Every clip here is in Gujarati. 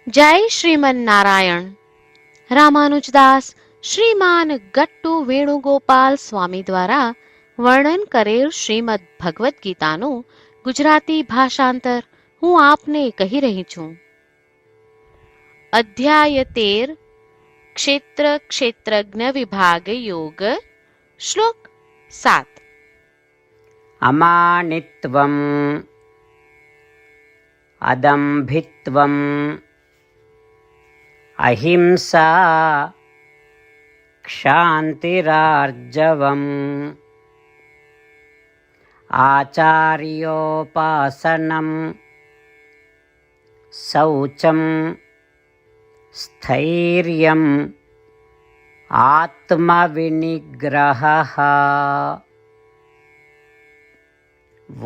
જય શ્રીમન નારાયણ. રામાનુજદાસ શ્રીમાન ગટ્ટુ વેણુગોપાલ સ્વામી દ્વારા વર્ણન કરેલ શ્રીમદ ભગવદ્ ગીતાનું ગુજરાતી ભાષાંતર હું આપને કહી રહી છું. અધ્યાય 13 ક્ષેત્ર ક્ષેત્રજ્ઞ વિભાગ યોગ. શ્લોક 7. અમાનિત્વમ અદંભિત્વમ અહિંસા ક્ષાંતિરાર્જવમ આચાર્યોપાસનમ શૌચમ સ્થૈર્યમ આત્મવિનિગ્રહઃ.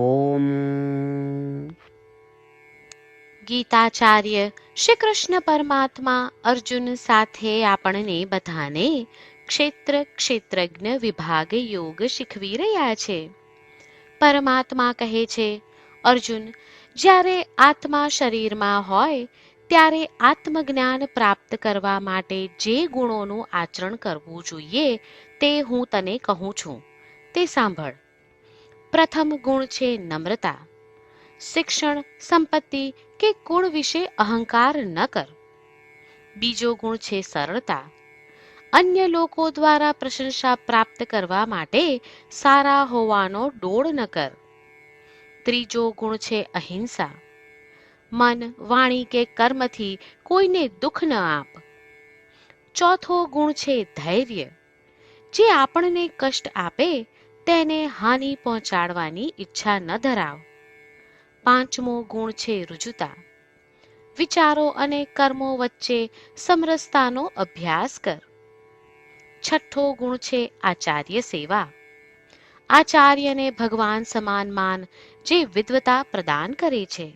ઓમ. ગીતાચાર્ય શ્રી કૃષ્ણ પરમાત્મા અર્જુન સાથે આપણને બધાને ક્ષેત્ર ક્ષેત્રજ્ઞ વિભાગ યોગ શીખવી રહ્યા છે. પરમાત્મા કહે છે, અર્જુન, જ્યારે આત્મા શરીરમાં હોય ત્યારે આત્મજ્ઞાન પ્રાપ્ત કરવા માટે જે ગુણોનું આચરણ કરવું જોઈએ તે હું તને કહું છું, તે સાંભળ. પ્રથમ ગુણ છે નમ્રતા. શિક્ષણ, સંપત્તિ કે ગુણ વિશે અહંકાર ન કર. બીજો ગુણ છે સરળતા. અન્ય લોકો દ્વારા પ્રશંસા પ્રાપ્ત કરવા માટે સારા હોવાનો ડોળ ન કર. ત્રીજો ગુણ છે અહિંસા. મન, વાણી કે કર્મથી કોઈને દુઃખ ન આપ. ચોથો ગુણ છે ધૈર્ય. જે આપણને કષ્ટ આપે તેને હાનિ પહોંચાડવાની ઈચ્છા ન ધરાવ. પાંચમો ગુણ છે ઋજુતા. વિચારો અને કર્મો વચ્ચે સમરસતાનો અભ્યાસ કર. છઠ્ઠો ગુણ છે આચાર્ય સેવા. આચાર્યને ભગવાન સમાન માન, જે વિદ્વતા પ્રદાન કરે છે.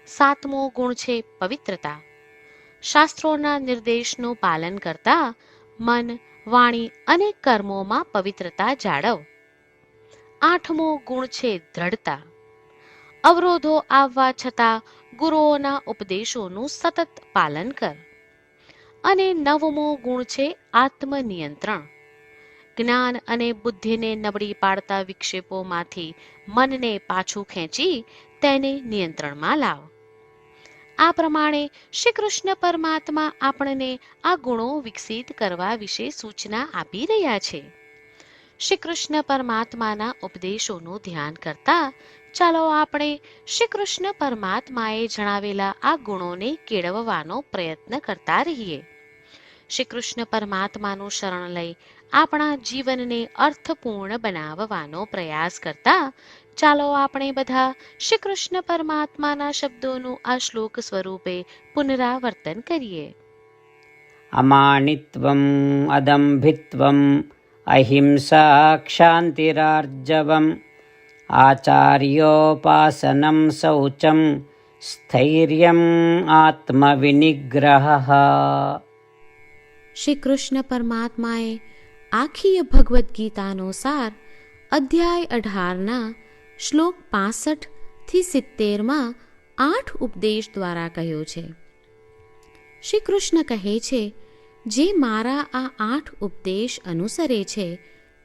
સાતમો ગુણ છે પવિત્રતા. શાસ્ત્રોના નિર્દેશનું પાલન કરતા મન, વાણી અને કર્મોમાં પવિત્રતા જાળવ. આઠમો ગુણ છે દ્રઢતા. અવરોધો આવવા છતાં ગુરુઓના ઉપદેશોનું સતત પાલન કર. અને નવમો ગુણ છે આત્મનિયંત્રણ. જ્ઞાન અને બુદ્ધિને નબળી પાડતા વિક્ષેપોમાંથી મનને પાછું ખેંચી તેને નિયંત્રણમાં લાવ. આ પ્રમાણે શ્રી કૃષ્ણ પરમાત્મા આપણને આ ગુણો વિકસિત કરવા વિશે સૂચના આપી રહ્યા છે. શ્રી કૃષ્ણ પરમાત્માના ઉપદેશોનું ધ્યાન કરતા ચાલો આપણે શ્રી કૃષ્ણ પરમાત્માએ જણાવેલા આ ગુણોને કેળવવાનો પ્રયત્ન કરતા રહીએ. શ્રી કૃષ્ણ પરમાત્માનું શરણ લઈ આપણા જીવનને અર્થપૂર્ણ બનાવવાનો પ્રયાસ કરતા ચાલો આપણે બધા શ્રી કૃષ્ણ પરમાત્માના શબ્દોનું આ શ્લોક સ્વરૂપે પુનરાવર્તન કરીએ. અમાનિત્વમ અદંભિત્વમ અહિંસા ક્ષાંતિરાર્જવમ આચાર્યોપાસનમ શૌચમ સ્થૈર્યમ આત્મવિનિગ્રહઃ. શ્રી કૃષ્ણ પરમાત્માએ આખી ભગવદ્ ગીતાનો સાર અધ્યાય 18ના શ્લોક 65 થી 70માં 8 ઉપદેશ દ્વારા કહ્યો છે. શ્રી કૃષ્ણ કહે છે, જે મારા આ 8 ઉપદેશ અનુસરે છે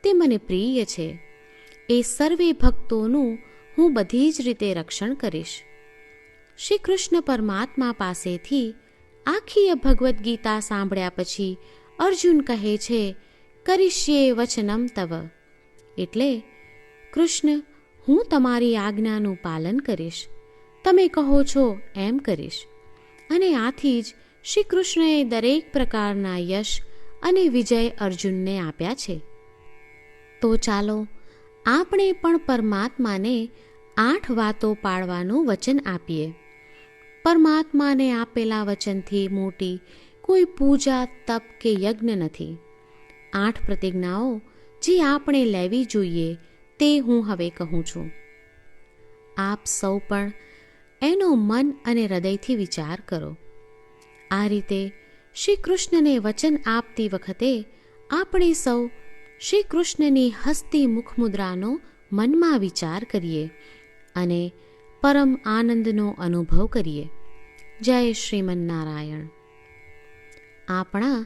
તે મને પ્રિય છે. એ સર્વે ભક્તોનું હું બધી જ રીતે રક્ષણ કરીશ. શ્રી કૃષ્ણ પરમાત્મા પાસેથી આખી ભગવદ્ ગીતા સાંભળ્યા પછી અર્જુન કહે છે, કરિષ્યે વચનમ તવ. એટલે, કૃષ્ણ, હું તમારી આજ્ઞાનું પાલન કરીશ. તમે કહો છો એમ કરીશ. અને આથી જ શ્રી કૃષ્ણએ દરેક પ્રકારના યશ અને વિજય અર્જુનને આપ્યા છે. તો ચાલો આપણે પણ પરમાત્માને 8 વાતો પાળવાનું વચન આપીએ. પરમાત્માને આપેલા વચનથી મોટી કોઈ પૂજા, તપ કે યજ્ઞ નથી. 8 પ્રતિજ્ઞાઓ જે આપણે લેવી જોઈએ તે હું હવે કહું છું. આપ સૌ પણ એનો મન અને હૃદયથી વિચાર કરો. આ રીતે શ્રી કૃષ્ણને વચન આપતી વખતે આપણે સૌ શ્રી કૃષ્ણની હસતી મુખમુદ્રાનો મનમાં વિચાર કરીએ અને પરમ આનંદનો અનુભવ કરીએ. જય શ્રીમન્નારાયણ. આપણા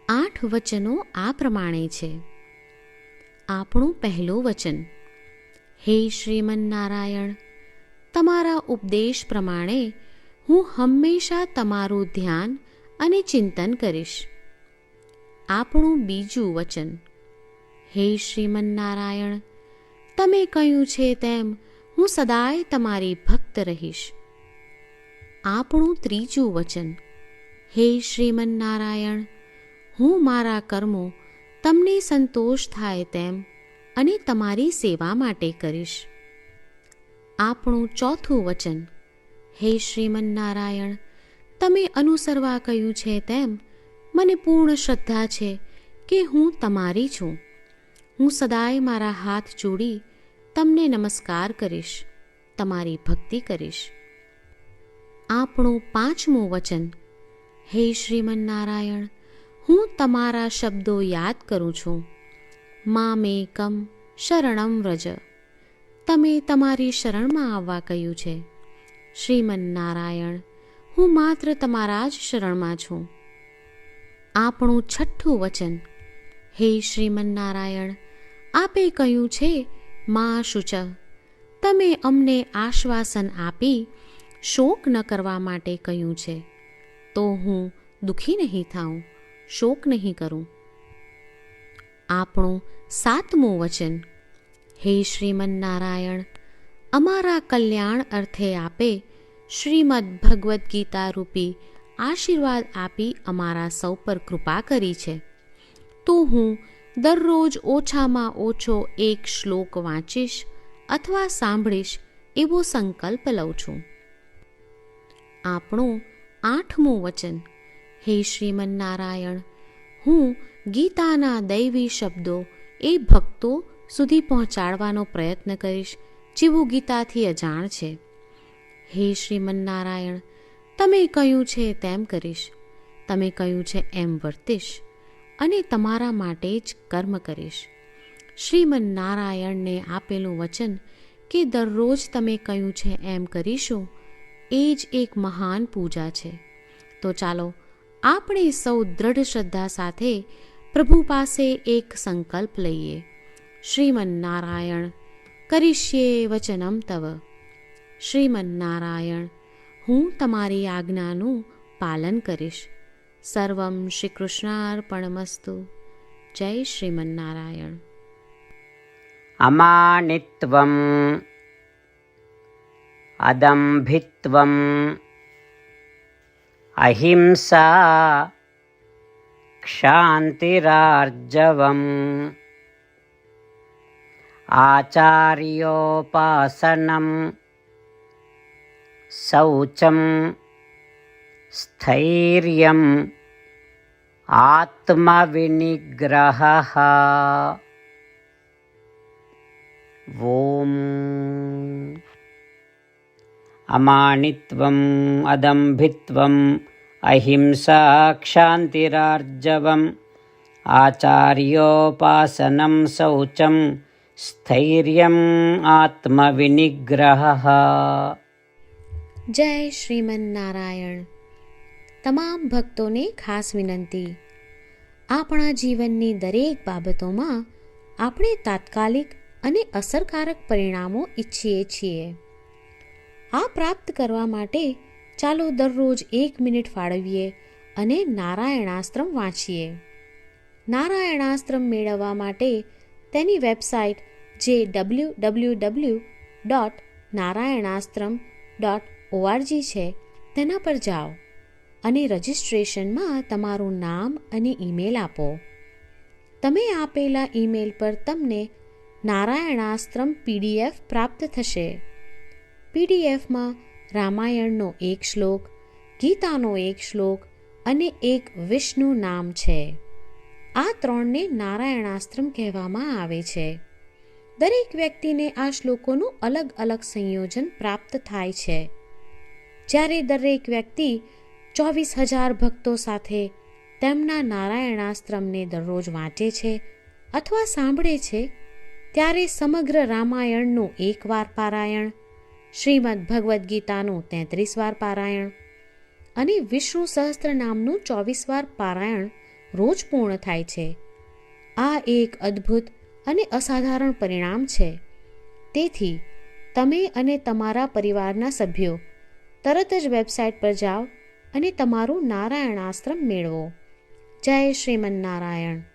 8 વચનો આ પ્રમાણે છે. આપણું પહેલું વચન: હે શ્રીમન્નારાયણ, તમારા ઉપદેશ પ્રમાણે હું હંમેશા તમારું ધ્યાન અને ચિંતન કરીશ. આપણું બીજું વચન: હે શ્રીમન્નારાયણ, તમે કહ્યું છે તેમ હું સદાય તમારી ભક્ત રહીશ. આપણું ત્રીજું વચન: હે શ્રીમન્નારાયણ, હું મારા કર્મો તમને સંતોષ થાય તેમ અને તમારી સેવા માટે કરીશ. આપણું ચોથું વચન: હે શ્રીમન્નારાયણ, તમે અનુસરવા કહ્યું છે તેમ મને પૂર્ણ શ્રદ્ધા છે કે હું તમારી છું. હું સદાય મારા હાથ જોડી તમને નમસ્કાર કરીશ, તમારી ભક્તિ કરીશ. આપણું પાંચમું વચન: હે શ્રીમન્નારાયણ, હું તમારા શબ્દો યાદ કરું છું. મામેકમ શરણમ વ્રજ, તમે તમારી શરણમાં આવવા કહ્યું છે. શ્રીમન્નારાયણ, હું માત્ર તમારા જ શરણમાં છું. આપણું છઠ્ઠું વચન: હે શ્રીમન્નારાયણ, આપે કહ્યું છે મા શુચ, તમે અમને આશ્વાસન આપી શોક ન કરવા માટે કહ્યું છે, તો હું દુઃખી નહીં થાઉં, શોક નહીં કરું. આપણું સાતમું વચન: હે શ્રીમન્નારાયણ, અમારા કલ્યાણ અર્થે આપે શ્રીમદ્ ભગવદ્ ગીતા રૂપી આશીર્વાદ આપી અમારા સૌ પર કૃપા કરી છે, તો હું દરરોજ ઓછામાં ઓછો 1 શ્લોક વાંચીશ અથવા સાંભળીશ એવો સંકલ્પ લઉં છું. આપણું આઠમું વચન: હે શ્રીમન્નારાયણ, હું ગીતાના દૈવી શબ્દો એ ભક્તો સુધી પહોંચાડવાનો પ્રયત્ન કરીશ જેઓ ગીતાથી અજાણ છે. હે શ્રીમન્નારાયણ, તમે કહ્યું છે તેમ કરીશ, તમે કહ્યું છે એમ વર્તીશ અને તમારા માટે જ કર્મ કરીશ. શ્રીમન્નારાયણને આપેલું વચન કે દરરોજ તમે કહ્યું છે એમ કરીશું, એ જ એક મહાન પૂજા છે. તો ચાલો આપણે સૌ દ્રઢ શ્રદ્ધા સાથે પ્રભુ પાસે એક સંકલ્પ લઈએ. શ્રીમન્નારાયણ, કરીશ્યે વચનમ તવ. શ્રીમન્નારાયણ, હું તમારી આજ્ઞાનું પાલન કરીશ. સર્વમ શ્રી કૃષ્ણાર્પણમસ્તુ. જય શ્રીમન્નારાયણ. અમાનિત્વમ અદંભિત્વમ અહિંસા ક્ષાંતિરાર્જવમ આચાર્યોપાસનમ શૌચમ સ્થૈર્યમ આત્મવિનિગ્રહઃ. ઓમ. અમાનિત્વમ અદંભિત્વમ અહિંસા ક્ષાંતિરાર્જવમ આચાર્યોપાસનમ શૌચમ સ્થૈર્યમ આત્મવિનિગ્રહઃ. જય શ્રીમન્નારાયણ. તમામ ભક્તોને ખાસ વિનંતી: આપણા જીવનની દરેક બાબતોમાં આપણે તાત્કાલિક અને અસરકારક પરિણામો ઈચ્છીએ છીએ. આ પ્રાપ્ત કરવા માટે ચાલો દરરોજ 1 મિનિટ ફાળવીએ અને નારાયણાસ્ત્રમ વાંચીએ. નારાયણાસ્ત્રમ મેળવવા માટે તેની વેબસાઇટ જે www.narayanaastram.org છે તેના પર જાઓ અને રજિસ્ટ્રેશનમાં તમારું નામ અને ઈમેલ આપો. તમે આપેલા ઈમેલ પર તમને નારાયણાસ્ત્રમ PDF પ્રાપ્ત થશે. PDFમાં રામાયણનો 1 શ્લોક, ગીતાનો 1 શ્લોક અને 1 વિષ્ણુ નામ છે. આ 3ને નારાયણાસ્ત્રમ કહેવામાં આવે છે. દરેક વ્યક્તિને આ શ્લોકોનું અલગ અલગ સંયોજન પ્રાપ્ત થાય છે. જ્યારે દરેક વ્યક્તિ 24,000 ભક્તો સાથે તેમના નારાયણાસ્ત્રમને દરરોજ વાંચે છે અથવા સાંભળે છે, ત્યારે સમગ્ર રામાયણનું 1 વાર પારાયણ, શ્રીમદ્ ભગવદ્ ગીતાનું 33 વાર પારાયણ અને વિષ્ણુ સહસ્ત્ર નામનું 24 વાર પારાયણ રોજ પૂર્ણ થાય છે. આ એક અદ્ભુત અને અસાધારણ પરિણામ છે. તેથી તમે અને તમારા પરિવારના સભ્યો તરત જ વેબસાઇટ પર જાઓ અને તમારું નારાયણાશ્રમ મેળવો. જય શ્રીમન્નારાયણ.